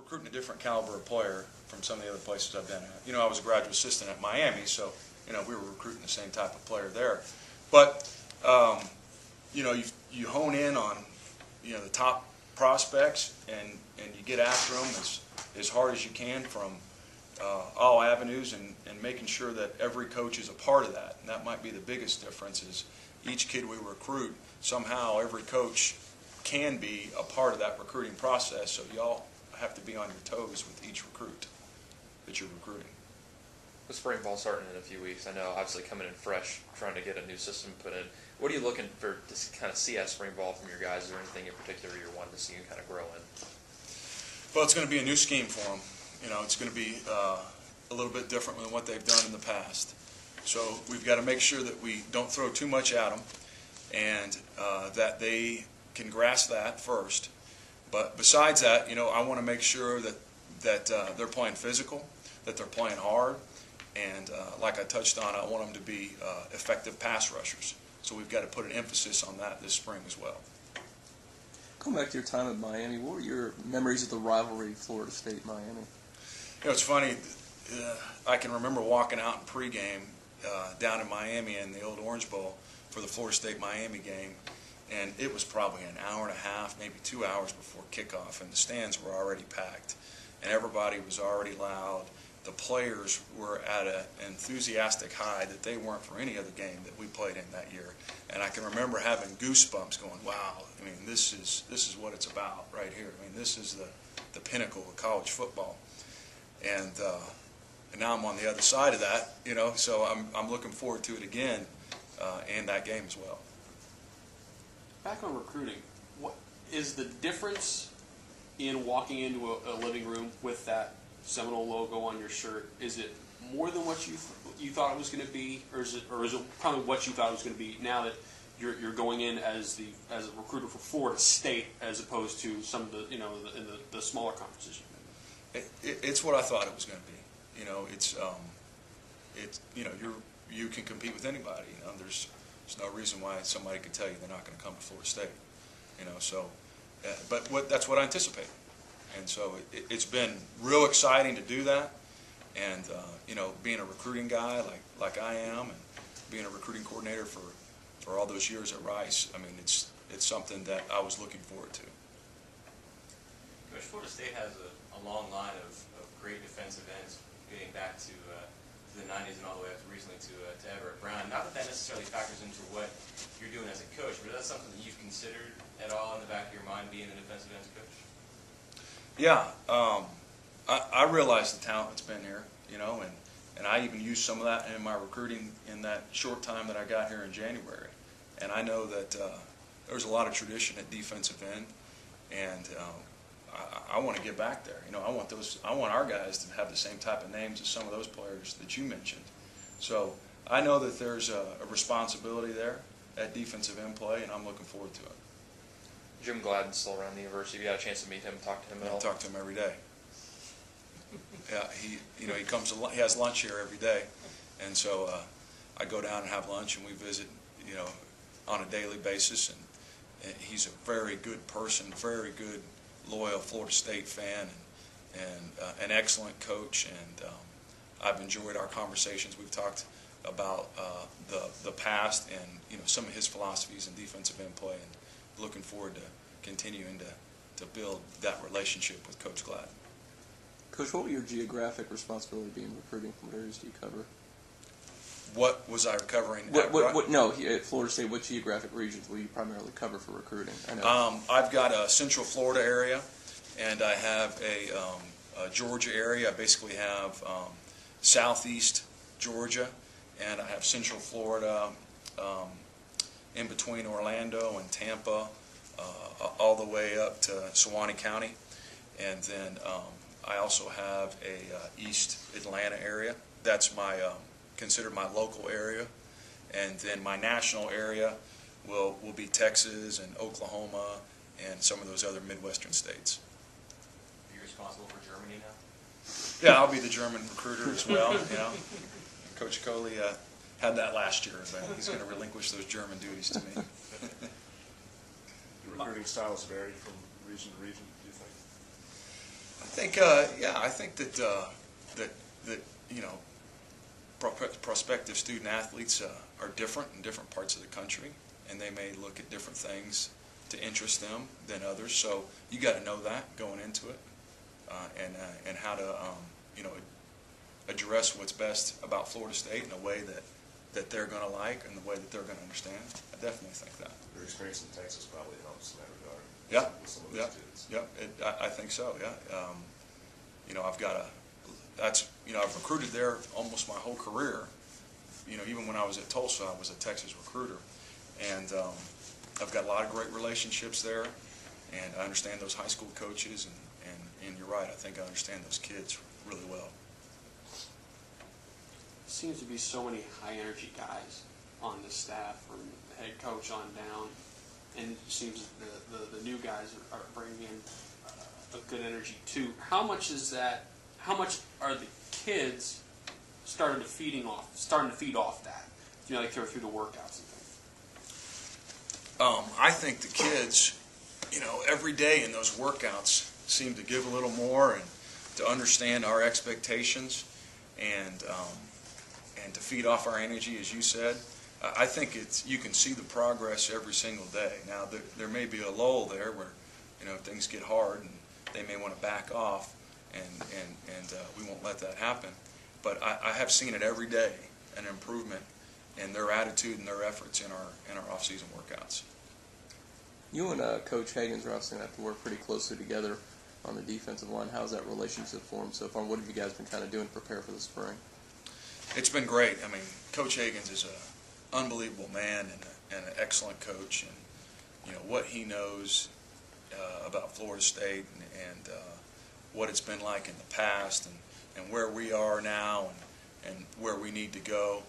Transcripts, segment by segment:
recruiting a different caliber of player from some of the other places I've been at. You know, I was a graduate assistant at Miami, so, you know, we were recruiting the same type of player there. But, you know, you hone in on, you know, the top prospects, and you get after them as hard as you can from all avenues, and making sure that every coach is a part of that. And that might be the biggest difference, is each kid we recruit, somehow every coach can be a part of that recruiting process, so y'all have to be on your toes with each recruit that you're recruiting. With spring ball starting in a few weeks, I know obviously coming in fresh, trying to get a new system put in. What are you looking for to kind of see at spring ball from your guys? Is there anything in particular you're wanting to see you kind of grow in? Well, it's going to be a new scheme for them. You know, it's going to be a little bit different than what they've done in the past. So we've got to make sure that we don't throw too much at them, and that they can grasp that first. But besides that, you know, I want to make sure that they're playing physical, that they're playing hard, and like I touched on, I want them to be effective pass rushers. So we've got to put an emphasis on that this spring as well. Going back to your time at Miami, what were your memories of the rivalry Florida State-Miami? You know, it's funny. I can remember walking out in pregame down in Miami in the old Orange Bowl for the Florida State-Miami game, and it was probably an hour and a half, maybe 2 hours before kickoff, and the stands were already packed, and everybody was already loud. The players were at an enthusiastic high that they weren't for any other game that we played in that year. And I can remember having goosebumps going, wow, I mean, this is what it's about right here. I mean, this is the pinnacle of college football. And now I'm on the other side of that, you know, so I'm looking forward to it again and that game as well. Back on recruiting, what is the difference in walking into a living room with that Seminole logo on your shirt? Is it more than what you thought it was going to be, or is it probably what you thought it was going to be now that you're going in as a recruiter for Florida State as opposed to some of the the smaller conferences? It's what I thought it was going to be. You know, it's you know, you can compete with anybody. You know, there's no reason why somebody could tell you they're not going to come to Florida State. You know, so but that's what I anticipate. And so it's been real exciting to do that, and you know, being a recruiting guy like I am, and being a recruiting coordinator for all those years at Rice, I mean, it's something that I was looking forward to. Coach, Florida State has a long line of great defensive ends getting back to the 90s and all the way up recently to Everett Brown. Not that necessarily factors into what you're doing as a coach, but is that something that you've considered at all in the back of your mind, being a defensive ends coach? Yeah, I realize the talent that's been here, you know, and I even used some of that in my recruiting in that short time that I got here in January. And I know that there's a lot of tradition at defensive end, and I want to get back there. You know, I want our guys to have the same type of names as some of those players that you mentioned. So I know that there's a responsibility there at defensive end play, and I'm looking forward to it. Jim Gladden's still around the university. You got a chance to meet him, talk to him at all? I talk to him every day. Yeah, he comes. He has lunch here every day, and so I go down and have lunch, and we visit, you know, on a daily basis. And he's a very good person, very good, loyal Florida State fan, and an excellent coach. And I've enjoyed our conversations. We've talked about the past and, you know, some of his philosophies in defensive end play, and looking forward to continuing to build that relationship with Coach Gladden. Coach, what will your geographic responsibility be in recruiting? What areas do you cover? What was I covering? No, at Florida State, what geographic regions will you primarily cover for recruiting? I know. I've got a Central Florida area, and I have a Georgia area. I basically have Southeast Georgia, and I have Central Florida in between Orlando and Tampa, all the way up to Suwannee County. And then I also have a East Atlanta area. That's my considered my local area. And then my national area will be Texas and Oklahoma and some of those other Midwestern states. Are you responsible for Germany now? Yeah, I'll be the German recruiter as well. You know, Coach Coley had that last year, but he's going to relinquish those German duties to me. The recruiting styles vary from region to region, do you think? think, I think that you know, prospective student athletes are different in different parts of the country, and they may look at different things to interest them than others. So you got to know that going into it, and how to you know, address what's best about Florida State in a way that they're going to like and the way that they're going to understand. I definitely think that. Your experience in Texas probably helps in that regard. Yeah, With some of yeah, those kids. yeah. I think so. Yeah. You know, I've recruited there almost my whole career. You know, even when I was at Tulsa, I was a Texas recruiter, and I've got a lot of great relationships there, and I understand those high school coaches, and you're right. I think I understand those kids really well. Seems to be so many high energy guys on the staff, from head coach on down, and it seems the new guys are bringing in a good energy too. How much is that? How much are the kids starting to feed off that? You know, like through the workouts and things. I think the kids, you know, every day in those workouts seem to give a little more and to understand our expectations and to feed off our energy, as you said. I think you can see the progress every single day. Now, there may be a lull there where, you know, things get hard and they may want to back off, and we won't let that happen. But I have seen it every day, an improvement in their attitude and their efforts in our off-season workouts. You and Coach Higgins are obviously going to have to work pretty closely together on the defensive line. How's that relationship formed so far? What have you guys been kind of doing to prepare for the spring? It's been great. I mean, Coach Higgins is an unbelievable man and an excellent coach, and you know what he knows about Florida State and what it's been like in the past and where we are now and where we need to go.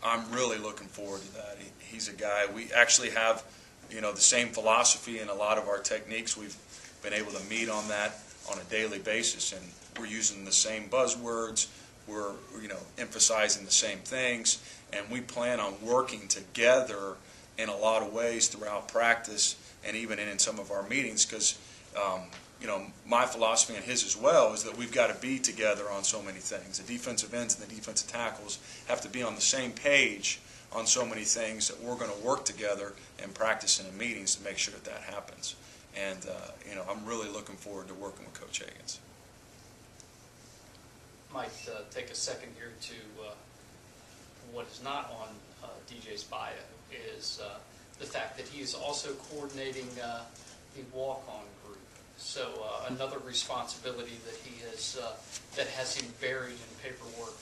I'm really looking forward to that. He's a guy. We actually have, you know, the same philosophy in a lot of our techniques. We've been able to meet on that on a daily basis, and we're using the same buzzwords. We're, you know, emphasizing the same things, and we plan on working together in a lot of ways throughout practice and even in some of our meetings, because you know, my philosophy and his as well is that we've got to be together on so many things. The defensive ends and the defensive tackles have to be on the same page on so many things that we're going to work together in practice and in meetings to make sure that happens. And you know, I'm really looking forward to working with Coach Higgins. Might take a second here to what is not on DJ's bio is the fact that he is also coordinating the walk-on group. So another responsibility that he has that has him buried in paperwork